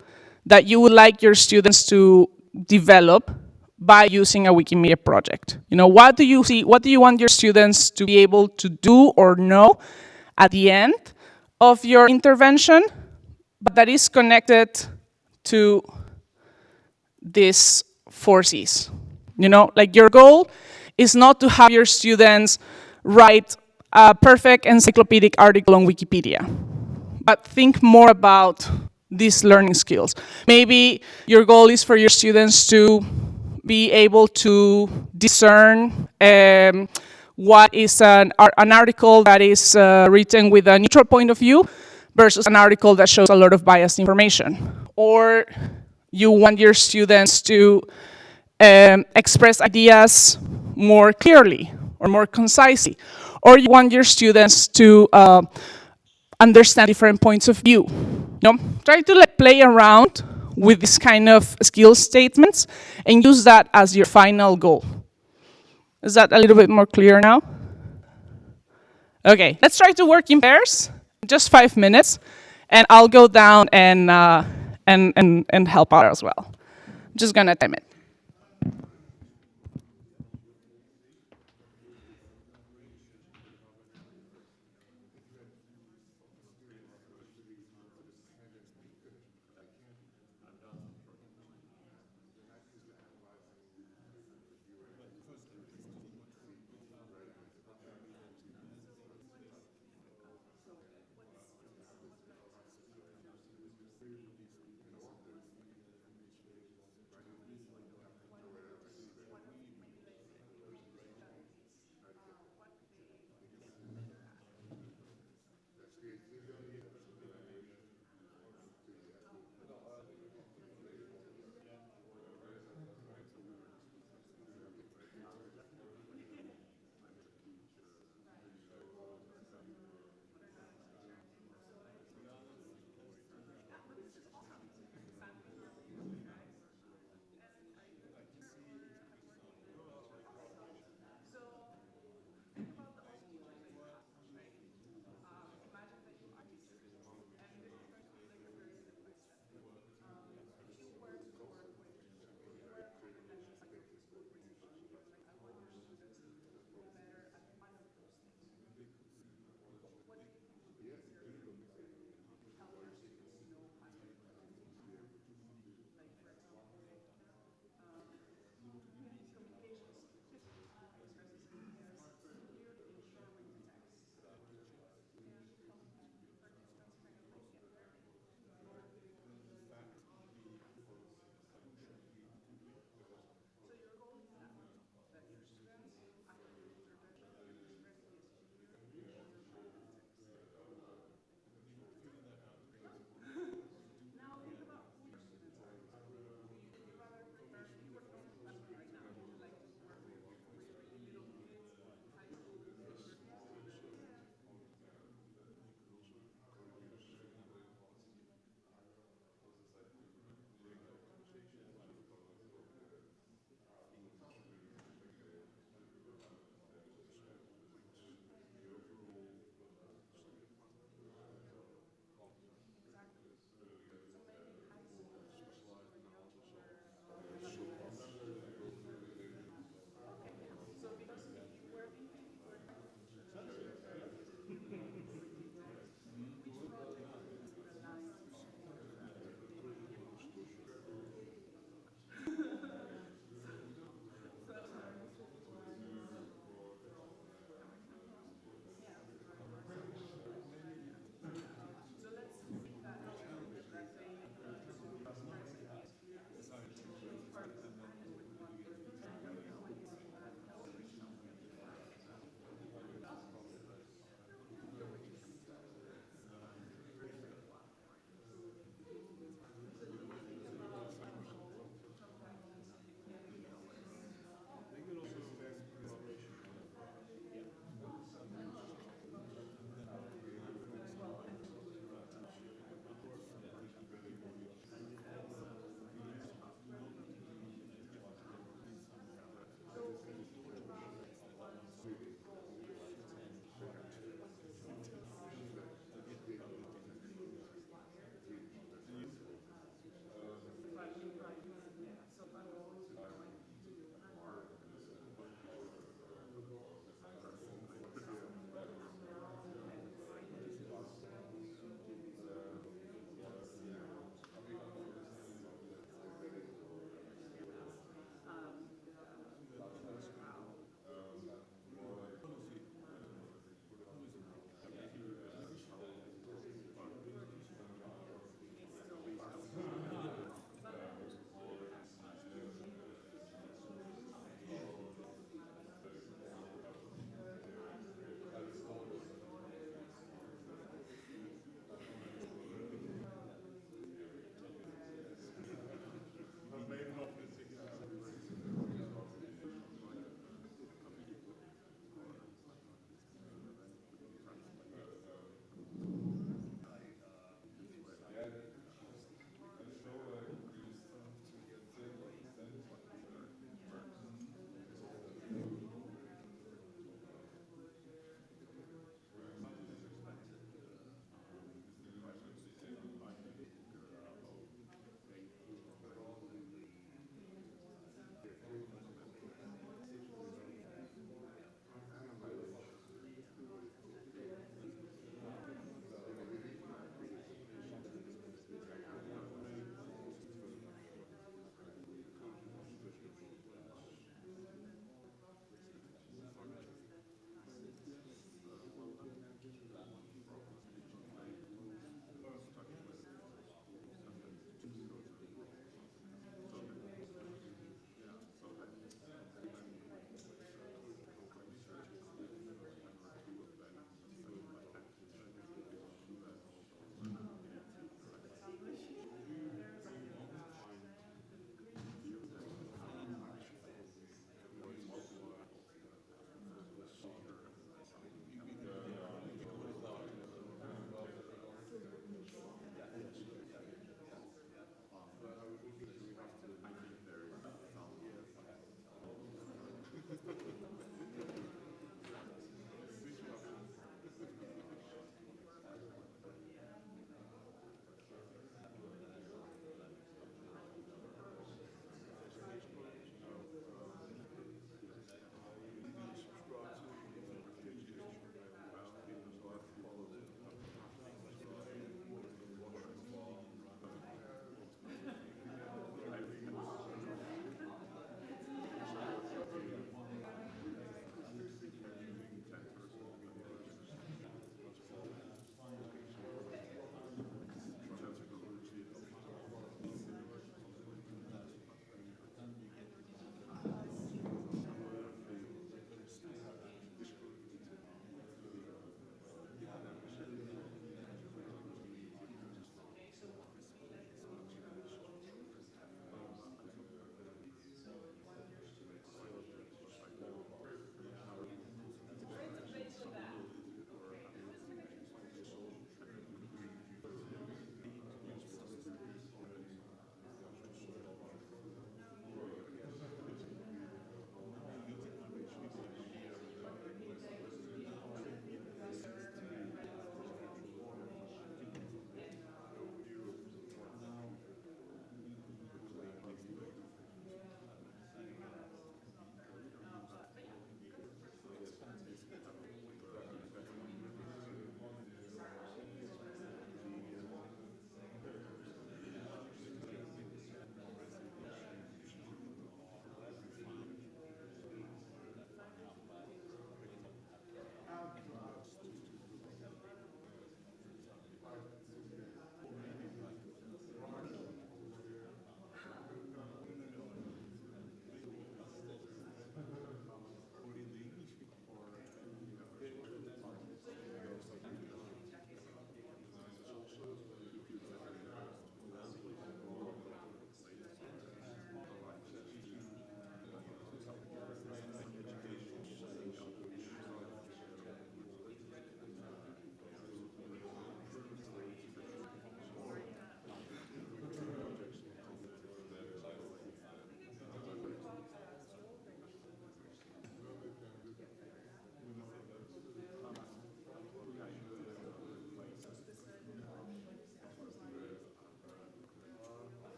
that you would like your students to develop by using a Wikimedia project. What do you want your students to be able to do or know at the end of your intervention, but that is connected to these 4 C's? Like your goal is not to have your students write a perfect encyclopedic article on Wikipedia, but think more about these learning skills. Maybe your goal is for your students to be able to discern what is an article that is written with a neutral point of view versus an article that shows a lot of biased information. Or you want your students to express ideas more clearly or more concisely. Or you want your students to understand different points of view. Try to play around with this kind of skill statements and use that as your final goal. Is that a little bit more clear now? Okay, let's try to work in pairs, just 5 minutes, and I'll go down and help out as well. I'm just gonna time it.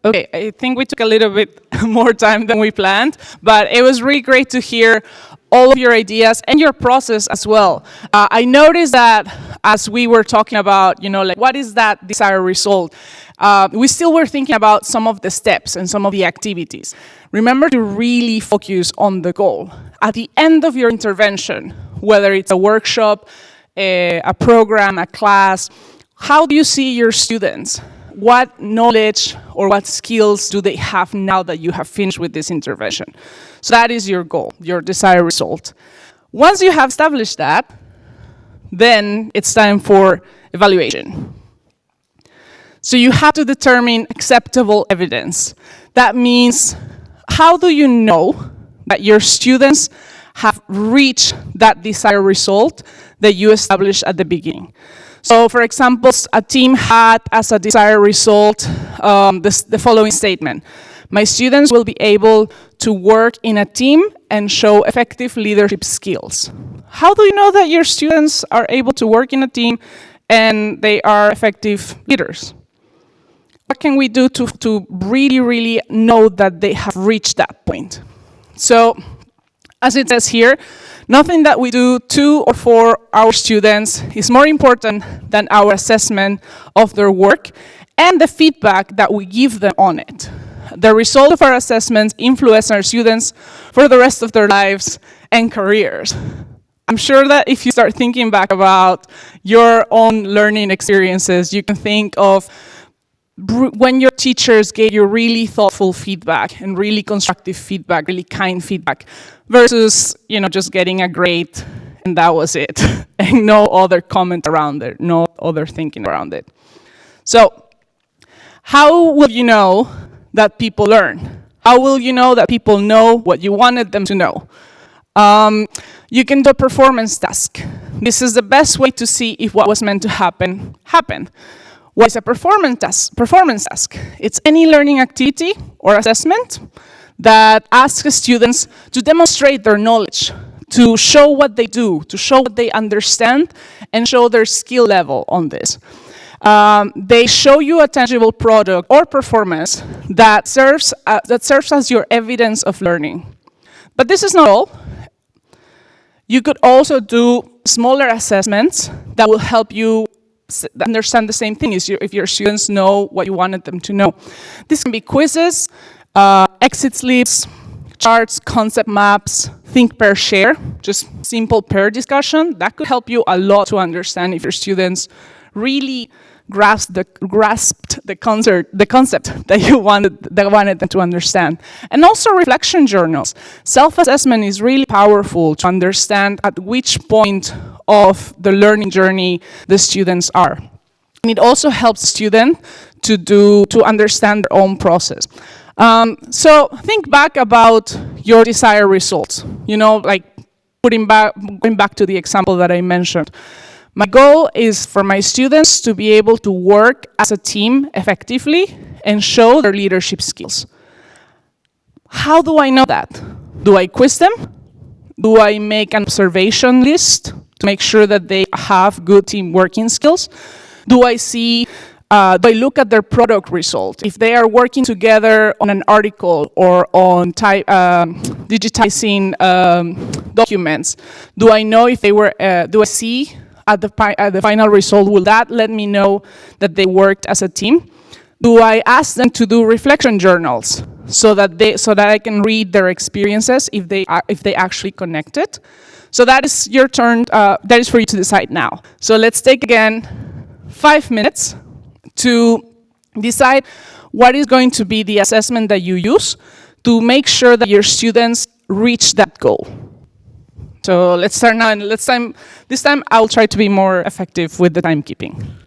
Okay, I think we took a little bit more time than we planned, but it was really great to hear all of your ideas and your process as well. I noticed that as we were talking about, like what is that desired result, we still were thinking about some of the steps and some of the activities. Remember to really focus on the goal. At the end of your intervention, whether it's a workshop, a program, a class, how do you see your students? What knowledge or what skills do they have now that you have finished with this intervention? So that is your goal, your desired result. Once you have established that, then it's time for evaluation. So you have to determine acceptable evidence. That means, how do you know that your students have reached that desired result that you established at the beginning? So, for example, a team had as a desired result the following statement: my students will be able to work in a team and show effective leadership skills. How do you know that your students are able to work in a team and they are effective leaders? What can we do to really, really know that they have reached that point? So, as it says here, nothing that we do to or for our students is more important than our assessment of their work and the feedback that we give them on it. The result of our assessments influence our students for the rest of their lives and careers. I'm sure that if you start thinking back about your own learning experiences, you can think of when your teachers gave you really thoughtful feedback and really constructive feedback, really kind feedback, versus, just getting a grade and that was it, and no other comment around it, no other thinking around it. So, how will you know that people learn? How will you know that people know what you wanted them to know? You can do a performance task. This is the best way to see if what was meant to happen, happened. What is a performance task? It's any learning activity or assessment that asks students to demonstrate their knowledge, to show what they do, to show what they understand, and show their skill level on this. They show you a tangible product or performance that serves as your evidence of learning. But this is not all. You could also do smaller assessments that will help you understand the same thing if your students know what you wanted them to know. This can be quizzes, exit slips, charts, concept maps, think, pair, share, just simple pair discussion. That could help you a lot to understand if your students really grasped the concept that you wanted them to understand. And also reflection journals. Self-assessment is really powerful to understand at which point of the learning journey the students are. And it also helps students to understand their own process. So think back about your desired results. Like going back to the example that I mentioned. My goal is for my students to be able to work as a team effectively and show their leadership skills. How do I know that? Do I quiz them? Do I make an observation list to make sure that they have good team working skills? Do I look at their product result? If they are working together on an article or on digitizing documents, do I know if do I see at the final result, will that let me know that they worked as a team? Do I ask them to do reflection journals so that I can read their experiences if they actually connected? So that is your turn. That is for you to decide now. So let's take again 5 minutes to decide what is going to be the assessment that you use to make sure that your students reach that goal. So let's start now, and this time I'll try to be more effective with the timekeeping.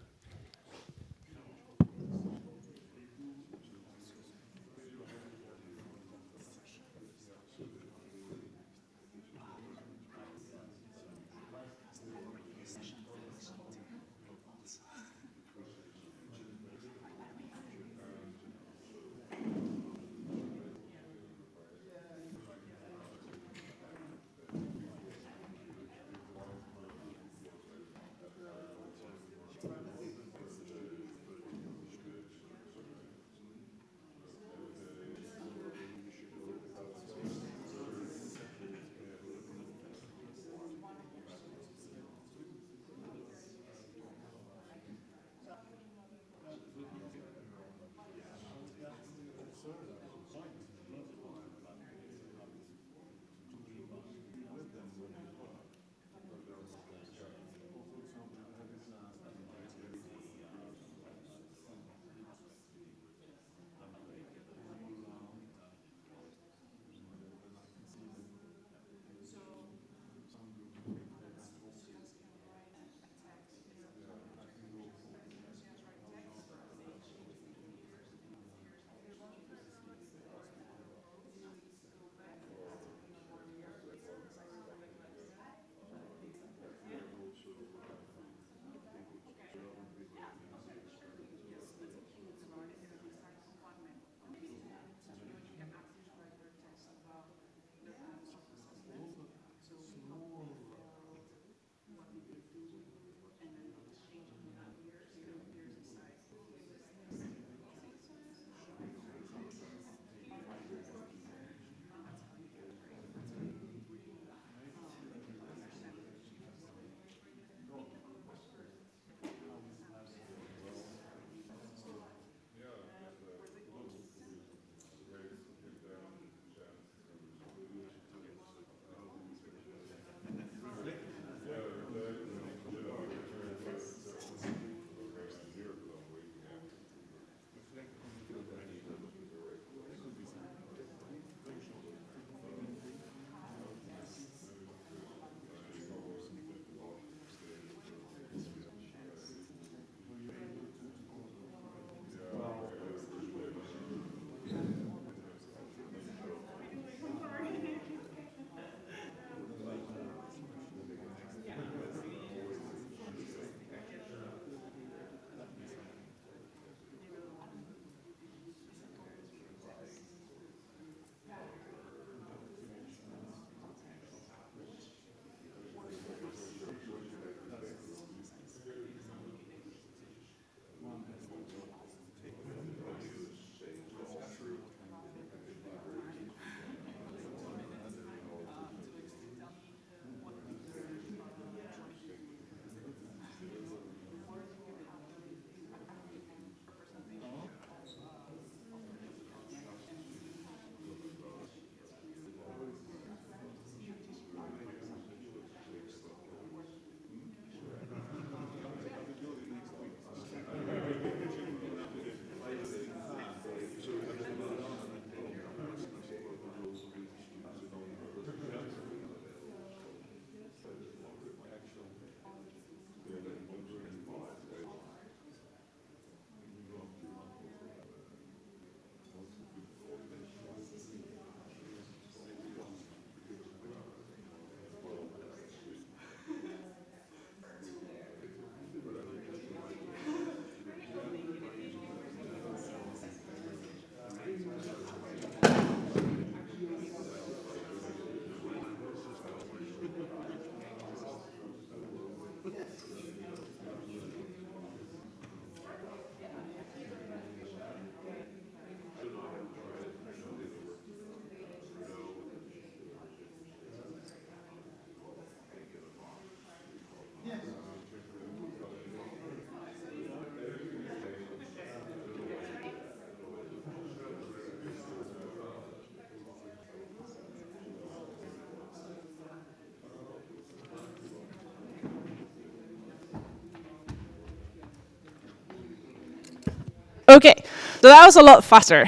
Okay, so that was a lot faster.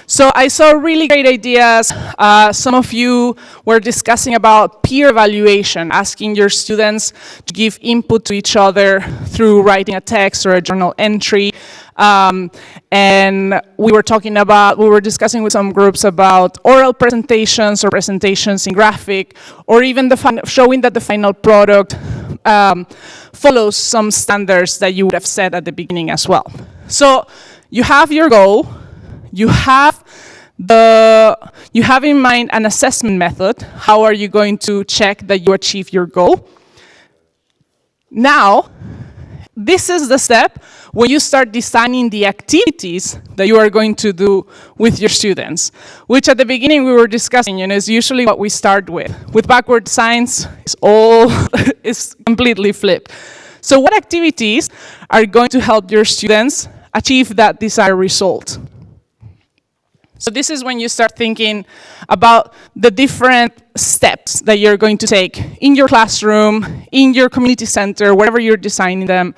So I saw really great ideas. Some of you were discussing about peer evaluation, asking your students to give input to each other through writing a text or a journal entry. And we were discussing with some groups about oral presentations or presentations in graphic, or even showing that the final product follows some standards that you would have set at the beginning as well. So you have your goal, you have in mind an assessment method. How are you going to check that you achieve your goal? Now, this is the step when you start designing the activities that you are going to do with your students, which at the beginning we were discussing, is usually what we start with. With backward science, it's completely flipped. So what activities are going to help your students achieve that desired result? So this is when you start thinking about the different steps that you're going to take in your classroom, in your community center, wherever you're designing them.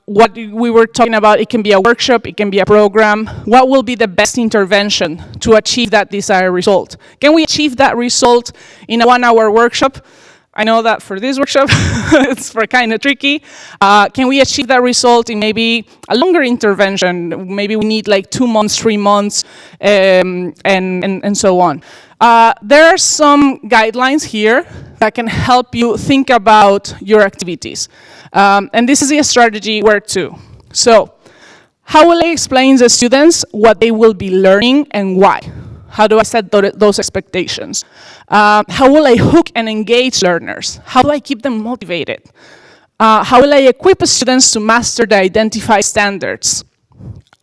What we were talking about, it can be a workshop, it can be a program. What will be the best intervention to achieve that desired result? Can we achieve that result in a 1-hour workshop? I know that for this workshop, it's kind of tricky. Can we achieve that result in maybe a longer intervention? Maybe we need like 2 months, 3 months, and so on. There are some guidelines here that can help you think about your activities. And this is a strategy where to. So, how will I explain to students what they will be learning and why? How do I set those expectations? How will I hook and engage learners? How do I keep them motivated? How will I equip students to master the identified standards?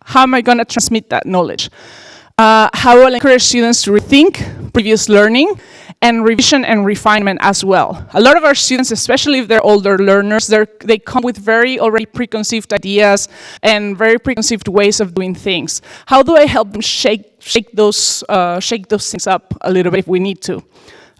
How am I going to transmit that knowledge? How will I encourage students to rethink previous learning and revision and refinement as well? A lot of our students, especially if they're older learners, they come with very already preconceived ideas and very preconceived ways of doing things. How do I help them shake those things up a little bit if we need to?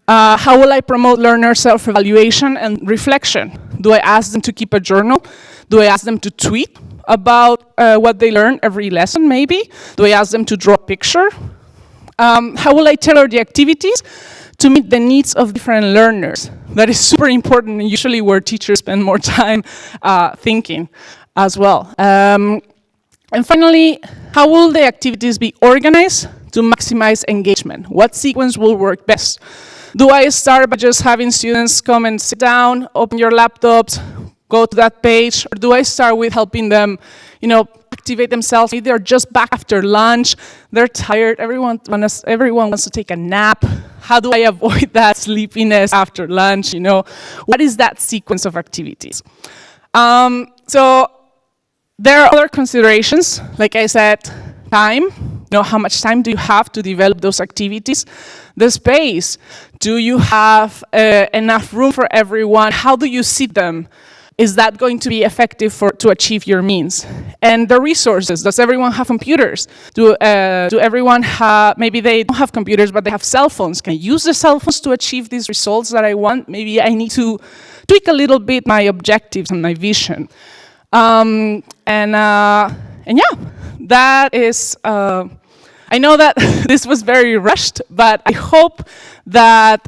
How will I promote learner self-evaluation and reflection? Do I ask them to keep a journal? Do I ask them to tweet about what they learn every lesson, maybe? Do I ask them to draw a picture? How will I tailor the activities to meet the needs of different learners? That is super important, and usually where teachers spend more time thinking as well. And finally, how will the activities be organized to maximize engagement? What sequence will work best? Do I start by just having students come and sit down, open your laptops, go to that page, or do I start with helping them, activate themselves? Maybe they're just back after lunch, they're tired, everyone wants to take a nap. How do I avoid that sleepiness after lunch, What is that sequence of activities? So there are other considerations, like I said, time. How much time do you have to develop those activities? The space. Do you have enough room for everyone? How do you seat them? Is that going to be effective to achieve your means? And the resources. Does everyone have computers? Do everyone have, maybe they don't have computers, but they have cell phones. Can I use the cell phones to achieve these results that I want? Maybe I need to tweak a little bit my objectives and my vision. And yeah, that is, I know that this was very rushed, but I hope that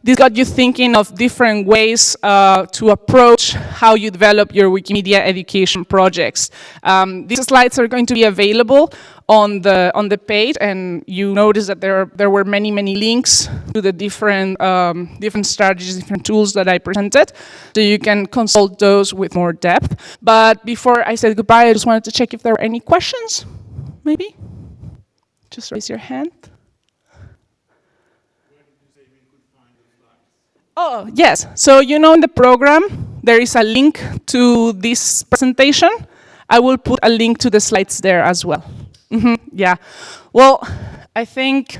this got you thinking of different ways to approach how you develop your Wikimedia education projects. These slides are going to be available on the page, and you notice that there were many links to the different strategies, different tools that I presented, so you can consult those with more depth. But before I said goodbye, I just wanted to check if there were any questions, maybe? Just raise your hand. Oh, yes. So in the program, there is a link to this presentation. I will put a link to the slides there as well. Yeah. Well, I think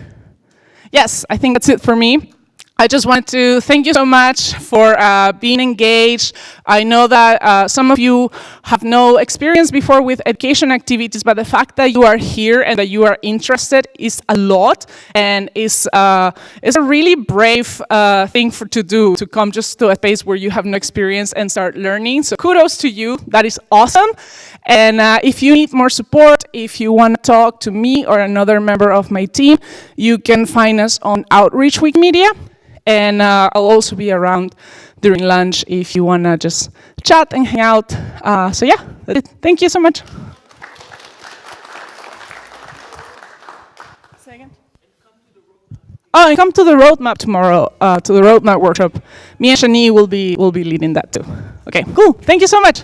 that's it for me. I just want to thank you so much for being engaged. I know that some of you have no experience before with education activities, but the fact that you are here and that you are interested is a lot, and is a really brave thing to do, to come just to a space where you have no experience and start learning. So kudos to you. That is awesome. And if you need more support, if you want to talk to me or another member of my team, you can find us on Outreach Wikimedia. And I'll also be around during lunch if you want to just chat and hang out. So yeah, that's it. Thank you so much. Say again? Oh, and come to the roadmap tomorrow, to the roadmap workshop. Me and Shani will be leading that too. Okay, cool. Thank you so much.